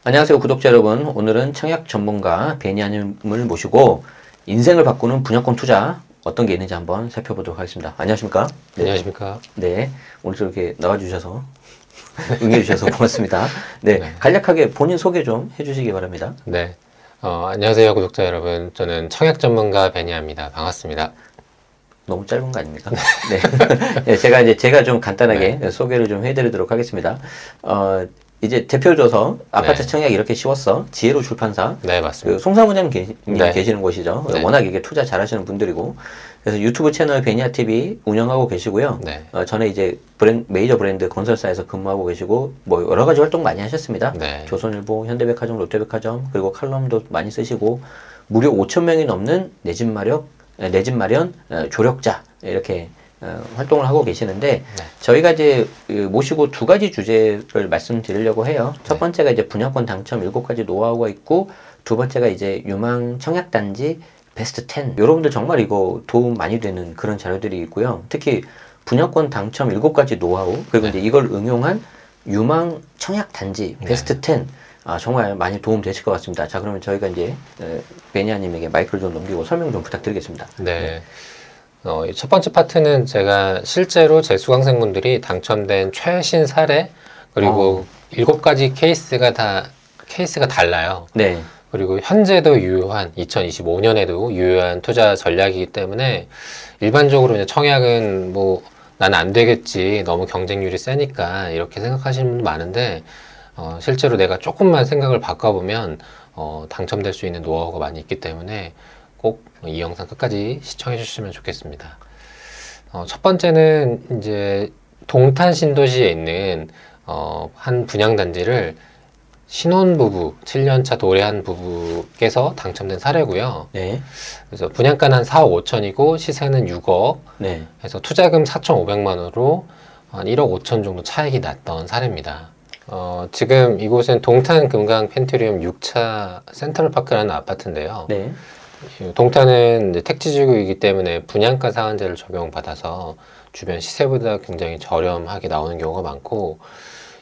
안녕하세요, 구독자 여러분. 오늘은 청약 전문가 베니아님을 모시고 인생을 바꾸는 분양권 투자 어떤 게 있는지 한번 살펴보도록 하겠습니다. 안녕하십니까? 네. 안녕하십니까? 네, 오늘 이렇게 나와주셔서 응해주셔서 고맙습니다. 네, 간략하게 본인 소개 좀 해주시기 바랍니다. 네, 안녕하세요, 구독자 여러분. 저는 청약 전문가 베니아입니다. 반갑습니다. 너무 짧은 거 아닙니까? 네. 네, 제가 좀 간단하게 소개를 좀 해드리도록 하겠습니다. 이제 대표줘서 아파트 청약 이렇게 쉬웠어. 지혜로 출판사. 네, 맞습니다. 그 송사무장님 계시는 곳이죠. 네. 워낙 이게 투자 잘하시는 분들이고. 그래서 유튜브 채널 베니아TV 운영하고 계시고요. 네. 전에 이제 메이저 브랜드 건설사에서 근무하고 계시고, 뭐 여러 가지 활동 많이 하셨습니다. 네. 조선일보, 현대백화점, 롯데백화점, 그리고 칼럼도 많이 쓰시고, 무려 5,000명이 넘는 내 집 마련 조력자. 이렇게 활동을 하고 계시는데, 네. 저희가 이제 모시고 두 가지 주제를 말씀드리려고 해요. 첫 번째가 이제 분양권 당첨 7가지 노하우가 있고, 두 번째가 이제 유망 청약단지 베스트 10. 여러분들 정말 이거 도움 많이 되는 그런 자료들이 있고요. 특히 분양권 당첨 7가지 노하우, 그리고 이제 이걸 응용한 유망 청약단지 베스트 10. 정말 많이 도움 되실 것 같습니다. 자, 그러면 저희가 이제 베니아님에게 마이크를 좀 넘기고 설명 좀 부탁드리겠습니다. 네. 첫 번째 파트는 제가 실제로 제 수강생분들이 당첨된 최신 사례, 그리고 7가지 케이스가 달라요. 네. 그리고 현재도 유효한, 2025년에도 유효한 투자 전략이기 때문에 일반적으로 이제 청약은 뭐 나는 안 되겠지, 너무 경쟁률이 세니까 이렇게 생각하시는 분도 많은데, 실제로 내가 조금만 생각을 바꿔보면 당첨될 수 있는 노하우가 많이 있기 때문에 꼭 이 영상 끝까지 시청해 주시면 좋겠습니다. 첫 번째는 이제 동탄 신도시에 있는 한 분양단지를 신혼부부, 7년차 도래한 부부께서 당첨된 사례고요. 네. 그래서 분양가는 한 4억 5천이고 시세는 6억. 네. 그래서 투자금 4,500만 원으로 한 1억 5천 정도 차익이 났던 사례입니다. 지금 이곳은 동탄 금강 펜트리움 6차 센트럴파크라는 아파트인데요. 네. 동탄은 이제 택지지구이기 때문에 분양가 상한제를 적용받아서 주변 시세보다 굉장히 저렴하게 나오는 경우가 많고,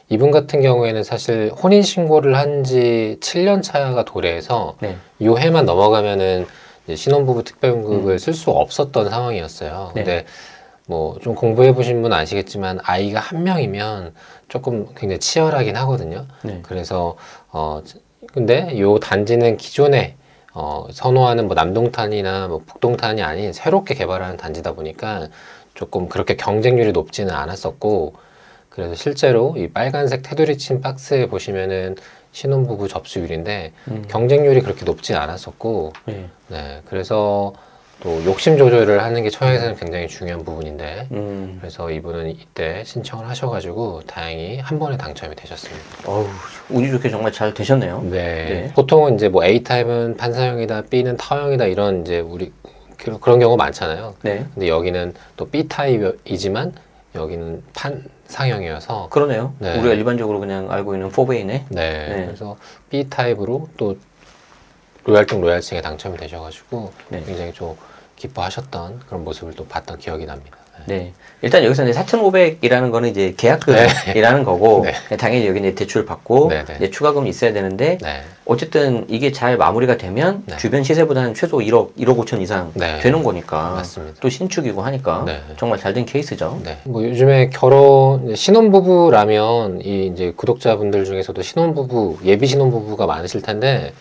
이분 같은 경우에는 사실 혼인신고를 한 지 7년 차가 도래해서 이 해만 넘어가면은 이제 신혼부부 특별금을 쓸 수 없었던 상황이었어요. 근데 뭐 좀 공부해 보신 분 아시겠지만 아이가 한 명이면 조금 굉장히 치열하긴 하거든요. 그래서 근데 요 단지는 기존에 선호하는 뭐 남동탄이나 뭐 북동탄이 아닌 새롭게 개발하는 단지다 보니까 조금 그렇게 경쟁률이 높지는 않았었고, 그래서 실제로 이 빨간색 테두리 친 박스에 보시면은 신혼부부 접수율인데 경쟁률이 그렇게 높진 않았었고, 네, 그래서 또 욕심 조절을 하는 게 청약에서는 굉장히 중요한 부분인데, 그래서 이분은 이때 신청을 하셔가지고 다행히 한 번에 당첨이 되셨습니다. 어우, 운이 좋게 정말 잘 되셨네요. 네. 보통은 이제 뭐 A 타입은 판사형이다, B는 타형이다, 이런 이제 우리 그런 경우가 많잖아요. 근데 여기는 또 B 타입이지만 여기는 판상형이어서 그러네요. 우리가 일반적으로 그냥 알고 있는 4베이네. 그래서 B 타입으로 또 로얄동 로얄층에 당첨이 되셔가지고 굉장히 좀 기뻐하셨던 그런 모습을 또 봤던 기억이 납니다. 네. 일단 여기서 이제 4,500이라는 거는 이제 계약금이라는 거고, 당연히 여기 이제 대출 받고, 이제 추가금이 있어야 되는데, 어쨌든 이게 잘 마무리가 되면 주변 시세보다는 최소 1억 5천 이상 되는 거니까. 맞습니다. 또 신축이고 하니까 정말 잘 된 케이스죠. 뭐 요즘에 신혼부부라면 이제 구독자분들 중에서도 예비 신혼부부가 많으실 텐데,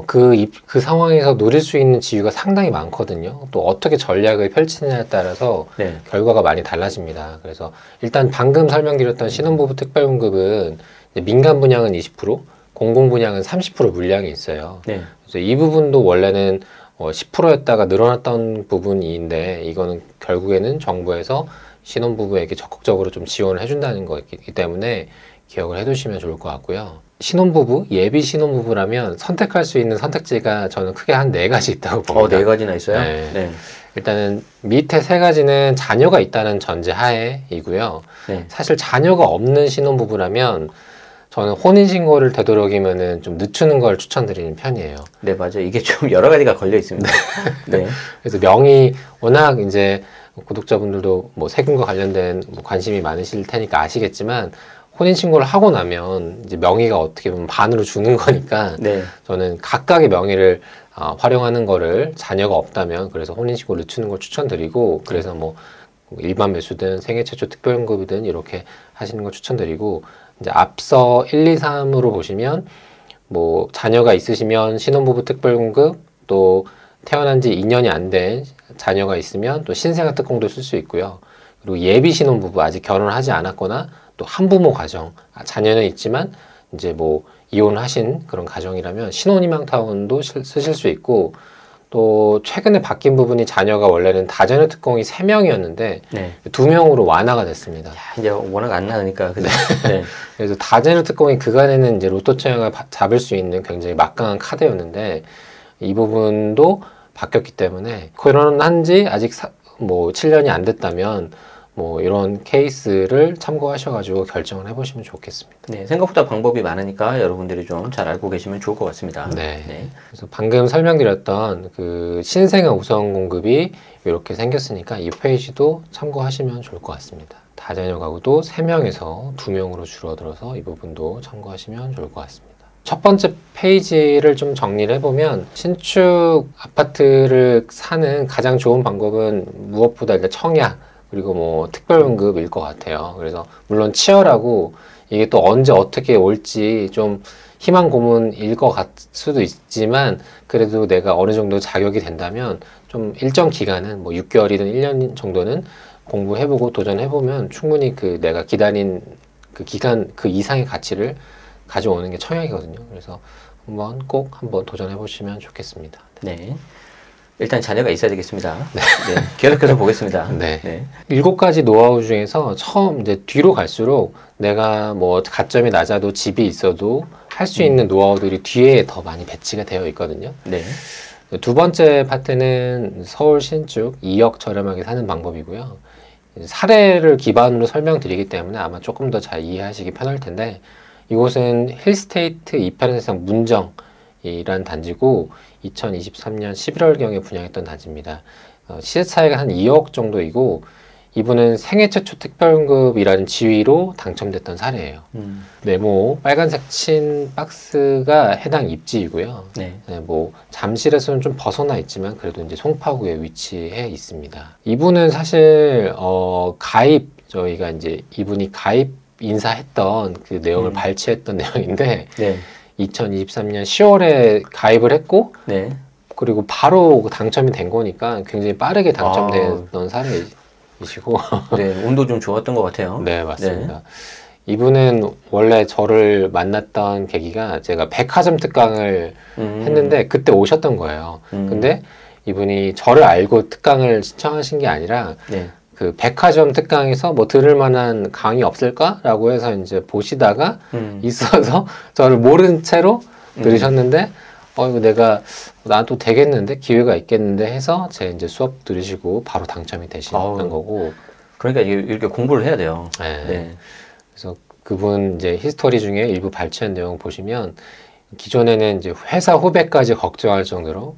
그 상황에서 노릴 수 있는 지위가 상당히 많거든요. 또 어떻게 전략을 펼치느냐에 따라서 결과가 많이 달라집니다. 그래서 일단 방금 설명드렸던 신혼부부 특별금급은 민간 분양은 20%, 공공 분양은 30% 물량이 있어요. 그래서 이 부분도 원래는 10%였다가 늘어났던 부분인데, 이거는 결국에는 정부에서 신혼부부에게 적극적으로 좀 지원을 해준다는 거기 때문에 기억을 해두시면 좋을 것 같고요. 신혼부부, 예비 신혼부부라면 선택할 수 있는 선택지가 저는 크게 한 4가지 있다고 봅니다. 4가지나 있어요? 일단은 밑에 3가지는 자녀가 있다는 전제 하에이고요. 사실 자녀가 없는 신혼부부라면 저는 혼인신고를 되도록이면은 좀 늦추는 걸 추천드리는 편이에요. 네, 맞아요. 이게 좀 여러 가지가 걸려 있습니다. 그래서 명의, 워낙 이제 구독자분들도 뭐 세금과 관련된 뭐 관심이 많으실 테니까 아시겠지만, 혼인신고를 하고 나면 이제 명의가 어떻게 보면 반으로 주는 거니까 네. 저는 각각의 명의를 활용하는 거를 자녀가 없다면 그래서 혼인신고를 늦추는 걸 추천드리고 그래서 뭐 일반 매수든 생애 최초 특별연금이든 이렇게 하시는 걸 추천드리고 이제 앞서 1, 2, 3으로 보시면 뭐 자녀가 있으시면 신혼부부 특별연금 또 태어난 지 2년이 안 된 자녀가 있으면 또 신생아 특공도 쓸 수 있고요. 그리고 예비 신혼부부 아직 결혼을 하지 않았거나 또 한부모 가정 자녀는 있지만 이제 뭐 이혼하신 그런 가정이라면 신혼희망타운도 쓰실 수 있고 또 최근에 바뀐 부분이 자녀가 원래는 다자녀 특공이 3명이었는데 네. 2명으로 완화가 됐습니다. 야, 이제 워낙 안 나으니까. 네. 그래서 다자녀 특공이 그간에는 이제 로또 청약을 잡을 수 있는 굉장히 막강한 카드였는데 이 부분도 바뀌었기 때문에 결혼한 지 아직 뭐 7년이 안 됐다면 뭐 이런 케이스를 참고하셔가지고 결정을 해보시면 좋겠습니다. 네, 생각보다 방법이 많으니까 여러분들이 좀 잘 알고 계시면 좋을 것 같습니다. 네. 네. 그래서 방금 설명드렸던 그 신생아 우선 공급이 이렇게 생겼으니까 이 페이지도 참고하시면 좋을 것 같습니다. 다자녀 가구도 3명에서 2명으로 줄어들어서 이 부분도 참고하시면 좋을 것 같습니다. 첫 번째 페이지를 좀 정리를 해보면 신축 아파트를 사는 가장 좋은 방법은 무엇보다 일단 청약 그리고 뭐 특별연금일 것 같아요. 그래서 물론 치열하고 이게 또 언제 어떻게 올지 좀 희망 고문일 것 같을 수도 있지만 그래도 내가 어느 정도 자격이 된다면 좀 일정 기간은 뭐 6개월이든 1년 정도는 공부해보고 도전해보면 충분히 그 내가 기다린 그 기간 그 이상의 가치를 가져오는 게 청약이거든요. 그래서 꼭 한번 도전해보시면 좋겠습니다. 네. 일단 자녀가 있어야 되겠습니다. 네. 계속해서 보겠습니다. 네. 네. 7가지 노하우 중에서 처음 이제 뒤로 갈수록 내가 뭐 가점이 낮아도 집이 있어도 할 수 있는 노하우들이 뒤에 더 많이 배치가 되어 있거든요. 네. 두 번째 파트는 서울 신축 2억 저렴하게 사는 방법이고요. 사례를 기반으로 설명드리기 때문에 아마 조금 더 잘 이해하시기 편할 텐데 이곳은 힐스테이트 2편에서 문정이란 단지고 2023년 11월경에 분양했던 단지입니다. 시세 차이가 한 2억 정도이고 이분은 생애 최초 특별연금이라는 지위로 당첨됐던 사례예요. 네모 빨간색 친 박스가 해당 입지이고요. 네. 네, 뭐 잠실에서는 좀 벗어나 있지만 그래도 이제 송파구에 위치해 있습니다. 이분은 사실 저희가 이제 이분이 가입 인사했던 그 내용을 발췌했던 내용인데 네. 2023년 10월에 가입을 했고 네. 그리고 바로 당첨이 된 거니까 굉장히 빠르게 당첨됐던 사례이시고 네, 운도 좀 좋았던 것 같아요. 네, 맞습니다. 이분은 원래 저를 만났던 계기가 제가 백화점 특강을 했는데 그때 오셨던 거예요. 근데 이분이 저를 알고 특강을 신청하신 게 아니라 네. 그 백화점 특강에서 뭐 들을 만한 강의 없을까라고 해서 이제 보시다가 있어서 저를 모른 채로 들으셨는데 이거 나도 되겠는데 기회가 있겠는데 해서 제 이제 수업 들으시고 바로 당첨이 되시는 거고. 그러니까 이렇게 공부를 해야 돼요. 네. 네. 그래서 그분 이제 히스토리 중에 일부 발췌한 내용 보시면 기존에는 이제 회사 후배까지 걱정할 정도로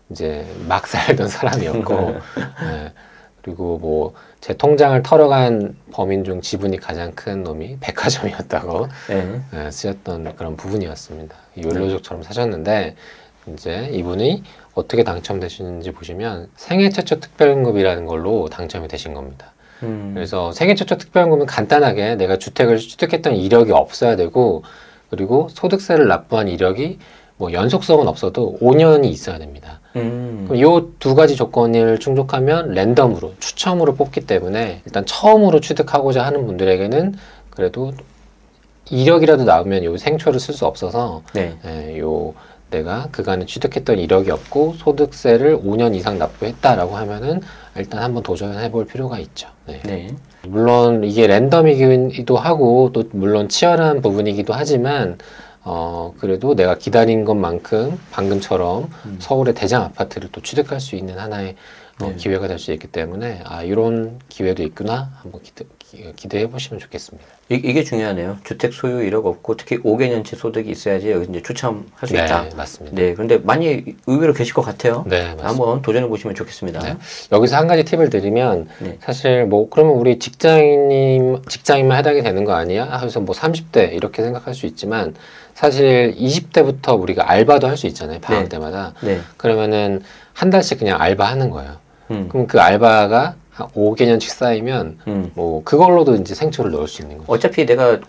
이제 막 살던 사람이었고, 네. 그리고 뭐 제 통장을 털어간 범인 중 지분이 가장 큰 놈이 백화점이었다고 네, 쓰였던 그런 부분이었습니다. 욜로족처럼 사셨는데 이제 이분이 어떻게 당첨되시는지 보시면 생애 최초 특별연금이라는 걸로 당첨이 되신 겁니다. 그래서 생애 최초 특별연금은 간단하게 내가 주택을 취득했던 이력이 없어야 되고 그리고 소득세를 납부한 이력이 뭐 연속성은 없어도 5년이 있어야 됩니다. 그럼 이 2가지 조건을 충족하면 랜덤으로 추첨으로 뽑기 때문에 일단 처음으로 취득하고자 하는 분들에게는 그래도 이력이라도 나오면 요 생초를 쓸 수 없어서 내가 그간에 취득했던 이력이 없고 소득세를 5년 이상 납부했다라고 하면은 일단 한번 도전해 볼 필요가 있죠. 네. 물론 이게 랜덤이기도 하고 또 물론 치열한 부분이기도 하지만 그래도 내가 기다린 것만큼 방금처럼 서울의 대장 아파트를 또 취득할 수 있는 하나의 기회가 될 수 있기 때문에 이런 기회도 있구나 한번 기대해 보시면 좋겠습니다. 이게 중요하네요. 주택 소유 이력 없고 특히 5개년치 소득이 있어야지 여기 이제 추첨할 수 있다. 네, 맞습니다. 네, 그런데 많이 의외로 계실 것 같아요. 네, 맞습니다. 한번 도전해 보시면 좋겠습니다. 네. 여기서 한 가지 팁을 드리면 네. 사실 뭐 그러면 우리 직장인만 해당이 되는 거 아니야? 하면서 뭐 30대 이렇게 생각할 수 있지만 사실 20대부터 우리가 알바도 할 수 있잖아요. 방학 네. 때마다. 네. 그러면은 한 달씩 그냥 알바하는 거예요. 음. 그럼 그 알바가 한 5개년씩 쌓이면 뭐 그걸로도 이제 생초를 넣을 수 있는 거죠. 어차피 내가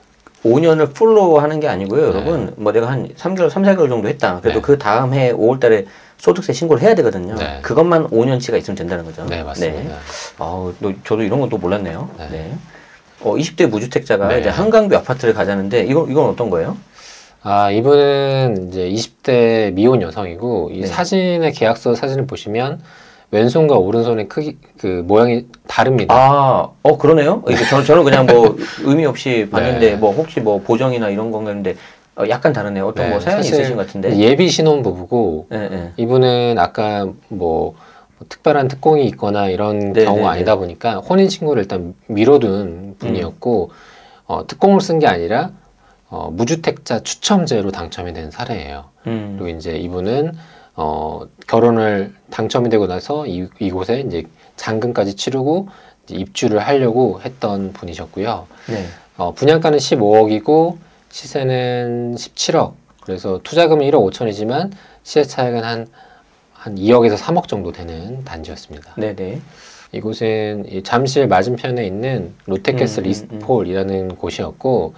5년을 풀로 하는 게 아니고요, 여러분. 뭐 내가 한 3개월, 3, 4개월 정도 했다. 그래도 그 다음 해 5월 달에 소득세 신고를 해야 되거든요. 네. 그것만 5년치가 있으면 된다는 거죠. 네, 맞습니다. 저도 이런 건 또 몰랐네요. 네. 네. 20대 무주택자가 네. 이제 한강뷰 아파트를 가자는데 이건 어떤 거예요? 아, 이분은 이제 20대 미혼 여성이고 이 네. 사진의 계약서 사진을 보시면 왼손과 오른손의 크기 그 모양이 다릅니다. 아, 그러네요. 이게 저는 그냥 뭐 의미 없이 봤는데 네. 뭐 혹시 뭐 보정이나 이런 건가 했는데 약간 다르네요. 어떤 네, 뭐 사연이 사실 있으신 것 같은데. 예비 신혼 부부고 네. 이분은 아까 뭐 특별한 특공이 있거나 이런 네, 경우가 네, 아니다 보니까 혼인 신고를 일단 미뤄둔 분이었고 특공을 쓴 게 아니라 무주택자 추첨제로 당첨이 된 사례예요. 그리고 이제 이분은 결혼을 당첨이 되고 나서 이곳에 이제 잔금까지 치르고 이제 입주를 하려고 했던 분이셨고요. 네. 분양가는 15억이고 시세는 17억. 그래서 투자금은 1억 5천이지만 시세 차익은 한 2억에서 3억 정도 되는 단지였습니다. 네네. 이곳은 이 잠실 맞은편에 있는 롯데캐슬 이스트폴이라는 곳이었고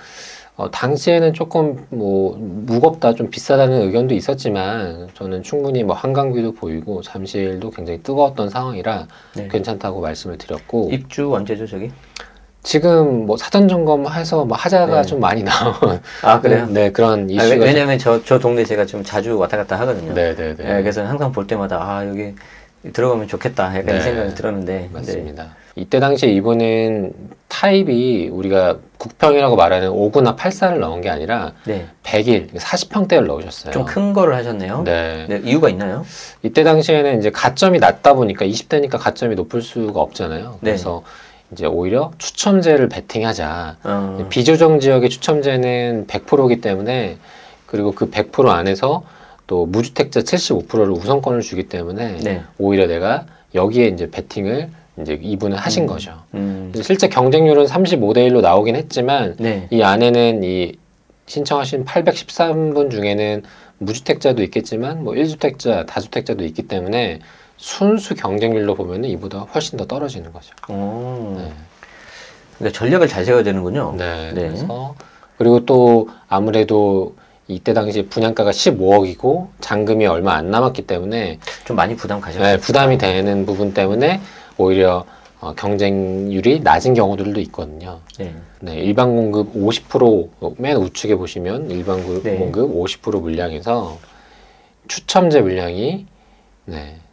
당시에는 조금 뭐 무겁다, 좀 비싸다는 의견도 있었지만 저는 충분히 뭐 한강뷰도 보이고 잠실도 굉장히 뜨거웠던 상황이라 네. 괜찮다고 말씀을 드렸고 입주 언제죠, 저기? 지금 뭐 사전 점검해서 뭐 하자가 네. 좀 많이 나온 아, 그래요? 네, 그런 이슈가 왜냐면 저 동네 제가 좀 자주 왔다 갔다 하거든요. 네네네. 네, 그래서 항상 볼 때마다 여기 들어가면 좋겠다 약간 네. 이 생각이 들었는데. 맞습니다. 이때 당시에 이분은 타입이 우리가 국평이라고 말하는 5구나 8사를 넣은 게 아니라 네. 100일, 40평대를 넣으셨어요. 좀 큰 거를 하셨네요. 네. 네, 이유가 있나요? 이때 당시에는 이제 가점이 낮다 보니까 20대니까 가점이 높을 수가 없잖아요. 그래서 이제 오히려 추첨제를 베팅하자. 비조정 지역의 추첨제는 100%이기 때문에 그리고 그 100% 안에서 또 무주택자 75%를 우선권을 주기 때문에 네. 오히려 내가 여기에 이제 베팅을 이제 이분은 하신 거죠. 음. 그래서 실제 경쟁률은 35대 1로 나오긴 했지만 네. 이 안에는 이 신청하신 813분 중에는 무주택자도 있겠지만 뭐 1주택자, 다주택자도 있기 때문에 순수 경쟁률로 보면은 이보다 훨씬 더 떨어지는 거죠. 네. 그러니까 전략을 잘 세워야 되는군요. 네. 네. 그래서 그리고 또 아무래도 이때 당시 분양가가 15억이고 잔금이 얼마 안 남았기 때문에 좀 많이 부담 가셨어요. 네, 부담이 되는 부분 때문에 오히려 경쟁률이 낮은 경우들도 있거든요. 네. 네, 일반 공급 50%맨 우측에 보시면 일반 네. 공급 50% 물량에서 추첨제 물량이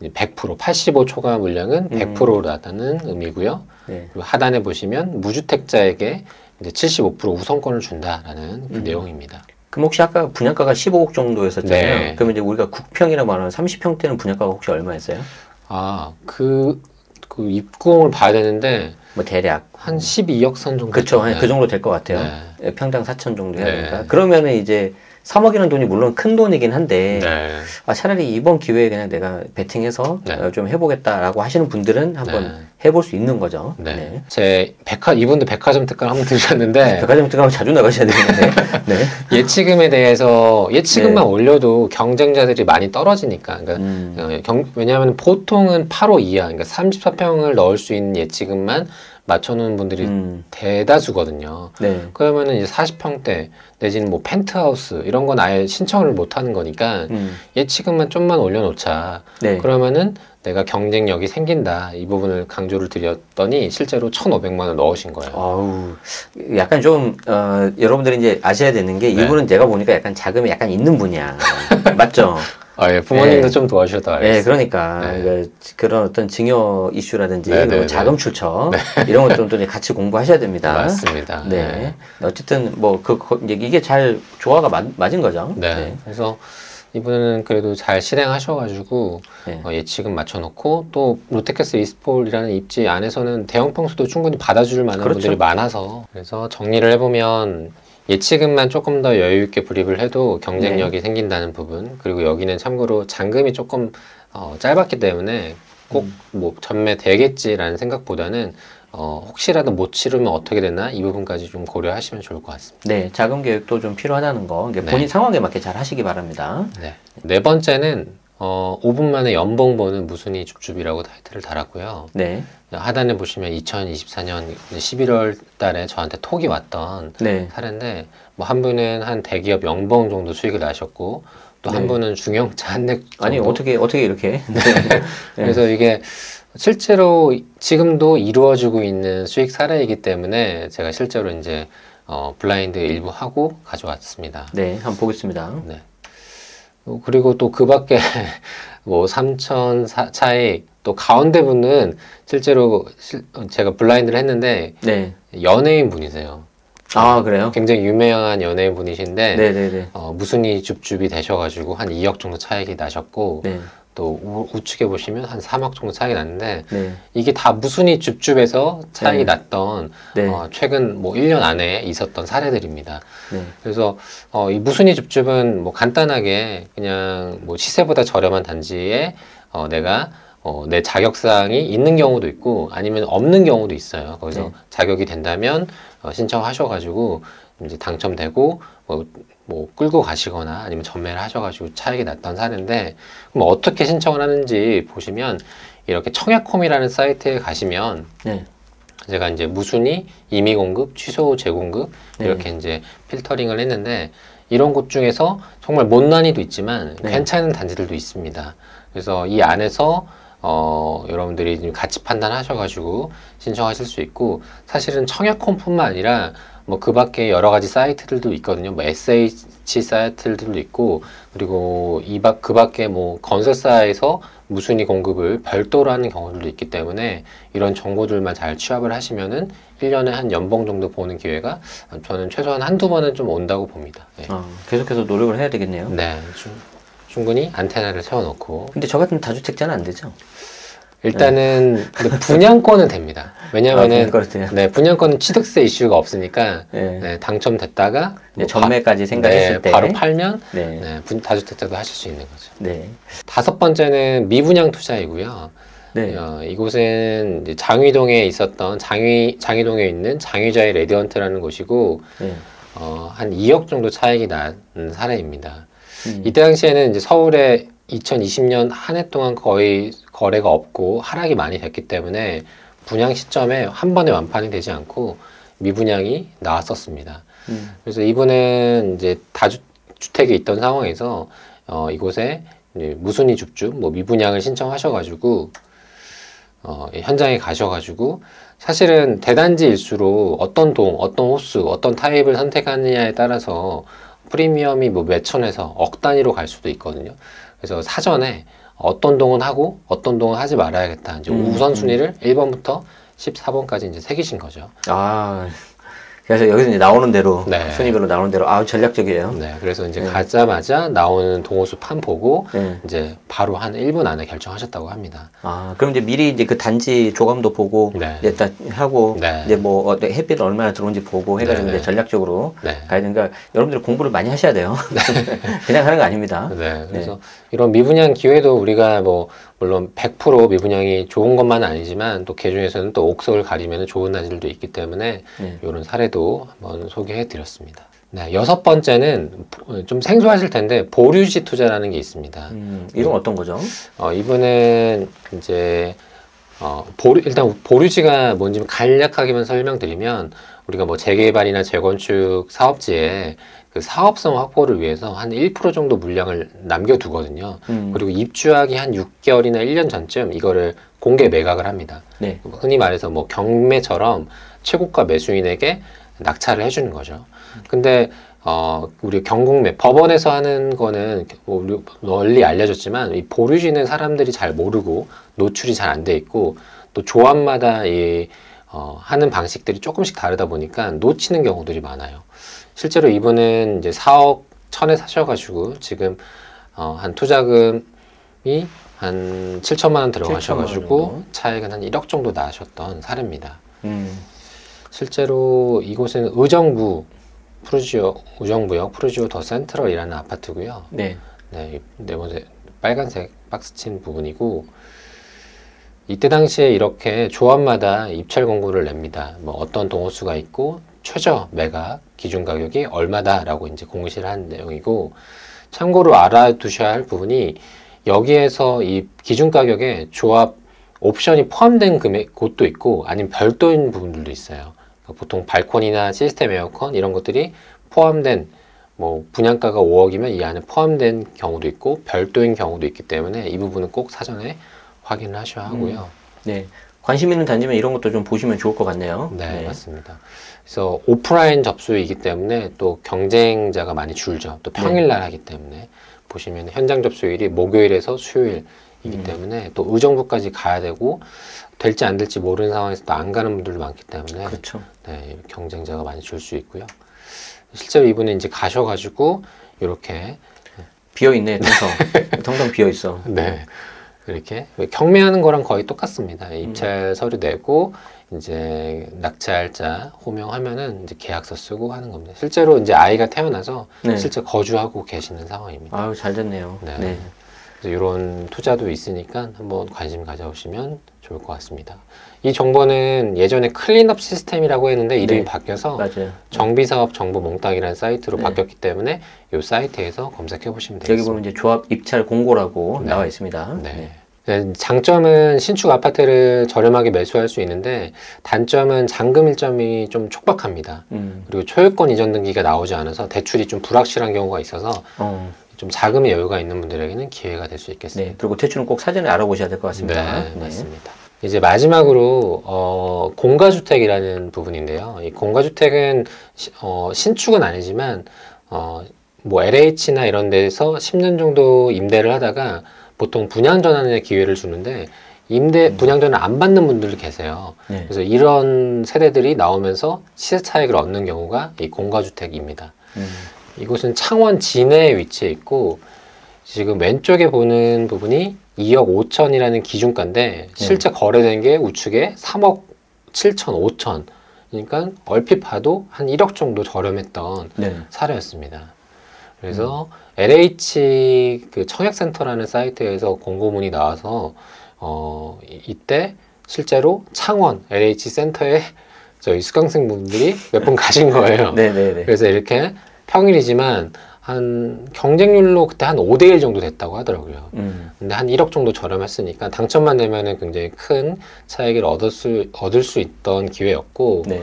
100%, 85 초과 물량은 100%로 나타나는 의미고요. 네. 그리고 하단에 보시면 무주택자에게 이제 75% 우선권을 준다라는 그 내용입니다. 그럼 혹시 아까 분양가가 15억 정도였었잖아요. 네. 그러면 이제 우리가 국평이라고 말하는 30평대는 분양가가 혹시 얼마였어요? 그 입구를 봐야 되는데 뭐 대략 한 12억 선 정도. 그쵸. 네. 그 정도 될 것 같아요. 네. 평당 4천 정도 해야 네. 되니까. 그러면은 이제 3억이라는 돈이 물론 큰 돈이긴 한데 네. 차라리 이번 기회에 그냥 내가 베팅해서 네. 좀 해보겠다라고 하시는 분들은 한번 네. 해볼 수 있는 거죠. 네. 이분도 백화점 특강 한번 들으셨는데 백화점 특강 자주 나가셔야 되겠는데. 네. 예치금에 대해서 예치금만 올려도 경쟁자들이 많이 떨어지니까. 그러니까 왜냐하면 보통은 8호 이하, 그러니까 34평을 넣을 수 있는 예치금만 맞춰놓은 분들이 대다수거든요. 네. 그러면은 이제 40평대 내지는 뭐 펜트하우스 이런 건 아예 신청을 못 하는 거니까 예치금만 좀만 올려놓자. 네. 그러면은 내가 경쟁력이 생긴다. 이 부분을 강조를 드렸더니 실제로 1,500만 원 넣으신 거예요. 아우, 약간 좀 여러분들이 이제 아셔야 되는 게 이분은 제가 보니까 약간 자금이 약간 있는 분이야. 맞죠? 예, 부모님도 좀 도와주셨다. 네, 그러니까 네. 그런 어떤 증여 이슈라든지 네, 네, 자금 출처 이런 것들도 같이 공부하셔야 됩니다. 맞습니다. 네. 어쨌든 뭐 이제 이게 잘 조화가 맞은 거죠. 네. 그래서 이분은 그래도 잘 실행하셔가지고 네. 예치금 맞춰놓고 또 롯데캐슬 이스트폴이라는 입지 안에서는 대형 평수도 충분히 받아줄 만한 그렇죠. 분들이 많아서 그래서 정리를 해보면 예치금만 조금 더 여유 있게 불입을 해도 경쟁력이 생긴다는 부분, 그리고 여기는 참고로 잔금이 조금 짧았기 때문에 꼭 뭐 전매 되겠지라는 생각보다는 혹시라도 못 치르면 어떻게 되나 이 부분까지 좀 고려하시면 좋을 것 같습니다. 네, 자금 계획도 좀 필요하다는 거 이게 본인 상황에 맞게 잘 하시기 바랍니다. 네. 네 번째는 5분 만에 연봉 버는 무순위 줍줍이라고 타이틀을 달았고요. 네. 하단에 보시면 2024년 11월 달에 저한테 톡이 왔던 네. 사례인데 뭐 한 분은 한 대기업 연봉 정도 수익을 나셨고 또 한 분은 중형차 한 대 정도. 아니 어떻게 이렇게 그래서 이게 실제로 지금도 이루어지고 있는 수익 사례이기 때문에 제가 실제로 이제 블라인드 일부 하고 가져왔습니다. 네, 한번 보겠습니다. 네. 그리고 또 그 밖에 뭐 3천 차익, 또 가운데 분은 실제로 제가 블라인드를 했는데 네. 연예인 분이세요. 아, 그래요? 굉장히 유명한 연예인 분이신데 네네네. 무순위 줍줍이 되셔가지고 한 2억 정도 차익이 나셨고 네. 또 우측에 보시면 한 3억 정도 차익이 났는데 네. 이게 다 무순위 줍줍에서 차익이 네. 났던 네. 최근 뭐 1년 안에 있었던 사례들입니다. 네. 그래서 이 무순위 줍줍은 뭐 간단하게 그냥 뭐 시세보다 저렴한 단지에 내가 내 자격사항이 있는 경우도 있고 아니면 없는 경우도 있어요. 거기서 네. 자격이 된다면 신청하셔가지고 이제 당첨되고 뭐 끌고 가시거나 아니면 전매를 하셔가지고 차익이 났던 사례인데 그럼 어떻게 신청을 하는지 보시면 이렇게 청약홈이라는 사이트에 가시면 네. 제가 이제 무순위, 임의 공급, 취소 재공급 이렇게 네. 이제 필터링을 했는데 이런 곳 중에서 정말 못난이도 있지만 네. 괜찮은 단지들도 있습니다. 그래서 이 안에서 여러분들이 같이 판단하셔가지고 신청하실 수 있고 사실은 청약홈뿐만 아니라 뭐 그 밖에 여러 가지 사이트들도 있거든요. 뭐 SH 사이트들도 있고 그리고 그 밖에 뭐 건설사에서 무순위 공급을 별도로 하는 경우들도 있기 때문에 이런 정보들만 잘 취합을 하시면은 1년에 한 연봉 정도 보는 기회가 저는 최소한 한두 번은 좀 온다고 봅니다. 네. 계속해서 노력을 해야 되겠네요. 네. 충분히 안테나를 세워놓고. 근데 저 같은 다주택자는 안 되죠? 일단은 근데 분양권은 됩니다. 왜냐면은 분양권은 분양권은 취득세 이슈가 없으니까 네. 당첨됐다가 네, 전매까지 생각했을 때 바로 팔면 네. 다주택자도 하실 수 있는 거죠. 네. 다섯 번째는 미분양 투자이고요. 네. 이곳은 이제 장위동에 있었던 장위동에 있는 장위자의 레디언트라는 곳이고 네. 한 2억 정도 차익이 난 사례입니다. 이때 음. 당시에는 이제 서울에 2020년 한 해 동안 거의 거래가 없고 하락이 많이 됐기 때문에 분양 시점에 한 번에 완판이 되지 않고 미분양이 나왔었습니다. 그래서 이분은 이제 다주택에 있던 상황에서 이곳에 이제 무순위 줍줍, 뭐 미분양을 신청하셔가지고 현장에 가셔가지고 사실은 대단지일수록 어떤 동, 어떤 호수, 어떤 타입을 선택하느냐에 따라서 프리미엄이 뭐 몇천에서 억 단위로 갈 수도 있거든요. 그래서 사전에 어떤 동은 하고 어떤 동은 하지 말아야겠다. 이제 우선순위를 1번부터 14번까지 이제 새기신 거죠. 그래서 여기서 이제 나오는 대로 네. 순위별로 나오는 대로 전략적이에요. 네, 그래서 이제 가자마자 나오는 동호수 판 보고 네. 이제 바로 한 1분 안에 결정하셨다고 합니다. 그럼 이제 미리 이제 그 단지 조감도 보고 네. 이제 딱 하고 네. 이제 뭐 햇빛 얼마나 들어오는지 보고 해가지고 네. 이제 전략적으로 네. 가야 되니까 여러분들 공부를 많이 하셔야 돼요. 그냥 하는 거 아닙니다. 네, 그래서 이런 미분양 기회도 우리가 뭐 물론 100% 미분양이 좋은 것만은 아니지만 또 개중에서는 또 옥석을 가리면 좋은 단지들도 있기 때문에 이런 사례도 한번 소개해 드렸습니다. 네, 여섯 번째는 좀 생소하실 텐데 보류지 투자라는 게 있습니다. 이건 어떤 거죠? 이분은 이제 일단 보류지가 뭔지 간략하게만 설명드리면 우리가 뭐 재개발이나 재건축 사업지에 그 사업성 확보를 위해서 한 1% 정도 물량을 남겨두거든요. 그리고 입주하기 한 6개월이나 1년 전쯤 이거를 공개 매각을 합니다. 네. 흔히 말해서 뭐 경매처럼 최고가 매수인에게 낙찰을 해주는 거죠. 근데 우리 경공매 법원에서 하는 거는 뭐 널리 알려졌지만 이 보류지는 사람들이 잘 모르고 노출이 잘 안 돼 있고 또 조합마다 하는 방식들이 조금씩 다르다 보니까 놓치는 경우들이 많아요. 실제로 이분은 이제 4억 천에 사셔가지고 지금 한 투자금이 한 7천만 원 들어가셔가지고 7천만 원 차익은 한 1억 정도 나셨던 사례입니다. 실제로 이곳은 의정부 의정부역 푸르지오 더 센트럴이라는 아파트고요. 네. 네, 네 번째 빨간색 박스 친 부분이고, 이때 당시에 이렇게 조합마다 입찰 공고를 냅니다. 뭐 어떤 동호수가 있고 최저 매각 기준 가격이 얼마다라고 이제 공시를 하는 내용이고, 참고로 알아두셔야 할 부분이 여기에서 이 기준 가격에 조합 옵션이 포함된 금액 곳도 있고 아니면 별도인 부분들도 있어요. 그러니까 보통 발코니나 시스템 에어컨 이런 것들이 포함된, 뭐 분양가가 5억이면 이 안에 포함된 경우도 있고 별도인 경우도 있기 때문에 이 부분은 꼭 사전에 확인을 하셔야 하고요. 네. 관심 있는 단지면 이런 것도 좀 보시면 좋을 것 같네요. 네, 맞습니다. 그래서 오프라인 접수이기 때문에 또 경쟁자가 많이 줄죠. 또 평일날 하기 때문에 보시면 현장 접수일이 목요일에서 수요일이기 때문에 또 의정부까지 가야 되고 될지 안 될지 모르는 상황에서 또 안 가는 분들도 많기 때문에 그렇죠. 네, 경쟁자가 많이 줄 수 있고요. 실제로 이분은 이제 가셔가지고 이렇게 비어있네, 텅텅. 텅텅 비어있어. 네. 이렇게 경매하는 거랑 거의 똑같습니다. 입찰 서류 내고 이제 낙찰자 호명하면은 이제 계약서 쓰고 하는 겁니다. 실제로 이제 아이가 태어나서 네. 실제 거주하고 계시는 상황입니다. 아유, 잘 됐네요. 네. 네. 그래서 이런 투자도 있으니까 한번 관심 가져오시면 좋을 것 같습니다. 이 정보는 예전에 클린업 시스템이라고 했는데 이름이 네. 바뀌어서 맞아요. 정비사업 정보 몽땅이라는 사이트로 네. 바뀌었기 때문에 이 사이트에서 검색해 보시면 여기 되겠습니다. 보면 이제 조합 입찰 공고라고 네. 나와 있습니다. 네. 네, 장점은 신축 아파트를 저렴하게 매수할 수 있는데 단점은 잔금 일점이 좀 촉박합니다. 그리고 초유권 이전 등기가 나오지 않아서 대출이 좀 불확실한 경우가 있어서 좀 자금의 여유가 있는 분들에게는 기회가 될 수 있겠습니다. 네. 그리고 대출은 꼭 사전에 알아보셔야 될 것 같습니다. 네, 맞습니다. 이제 마지막으로 공가주택이라는 부분인데요. 이 공가주택은 신축은 아니지만 뭐 LH나 이런 데서 10년 정도 임대를 하다가 보통 분양 전환의 기회를 주는데 분양 전환 안 받는 분들도 계세요. 네. 그래서 이런 세대들이 나오면서 시세 차익을 얻는 경우가 이 공가주택입니다. 이곳은 창원 진해에 위치해 있고 지금 왼쪽에 보는 부분이 2억 5천이라는 기준가인데 실제 거래된 게 우측에 3억 7천, 5천. 그러니까 얼핏 봐도 한 1억 정도 저렴했던 네. 사례였습니다. 그래서 LH 그 청약센터라는 사이트에서 공고문이 나와서 이때 실제로 창원 LH 센터에 저희 수강생 분들이 몇 번 가신 거예요. 네네네. 그래서 이렇게 평일이지만 한 경쟁률로 그때 한 5대1 정도 됐다고 하더라고요. 근데 한 1억 정도 저렴했으니까 당첨만 되면은 굉장히 큰 차익을 얻을 수 있던 기회였고 네.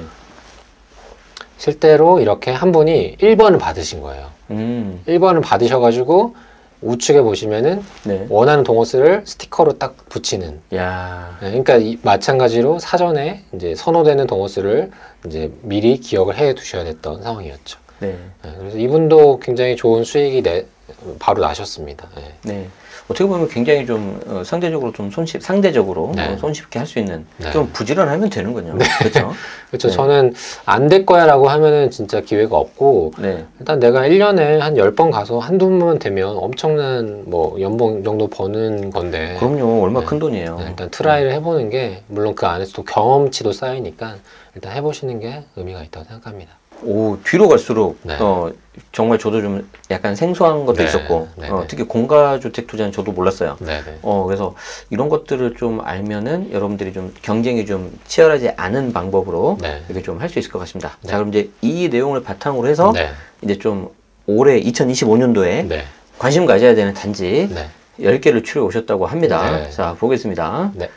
실제로 이렇게 한 분이 1번을 받으신 거예요. 1번을 받으셔가지고 우측에 보시면은 네. 원하는 동호수를 스티커로 딱 붙이는. 야. 네, 그러니까 마찬가지로 사전에 이제 선호되는 동호수를 이제 미리 기억을 해 두셔야 됐던 상황이었죠. 네. 네, 그래서 이분도 굉장히 좋은 수익이 바로 나셨습니다. 네. 네. 어떻게 보면 굉장히 좀 상대적으로 좀 상대적으로 네. 손쉽게 할 수 있는 네. 좀 부지런하면 되는군요. 그렇죠? 그렇죠. 네. 저는 안 될 거야라고 하면은 진짜 기회가 없고 네. 일단 내가 1년에 한 10번 가서 한두 번만 되면 엄청난 뭐 연봉 정도 버는 건데 그럼요. 얼마나 네. 큰 돈이에요. 네, 일단 트라이를 해보는 게 물론 그 안에서 또 경험치도 쌓이니까 일단 해보시는 게 의미가 있다고 생각합니다. 오, 뒤로 갈수록 네. 정말 저도 좀 약간 생소한 것도 네. 있었고 네. 특히 공가주택 투자는 저도 몰랐어요. 네네. 그래서 이런 것들을 좀 알면은 여러분들이 좀 경쟁이 좀 치열하지 않은 방법으로 네. 이렇게 좀 할 수 있을 것 같습니다. 네. 자, 그럼 이제 이 내용을 바탕으로 해서 네. 이제 좀 올해 2025년도에 네. 관심 가져야 되는 단지 네. 10개를 추려 오셨다고 합니다. 네. 자, 보겠습니다. 네.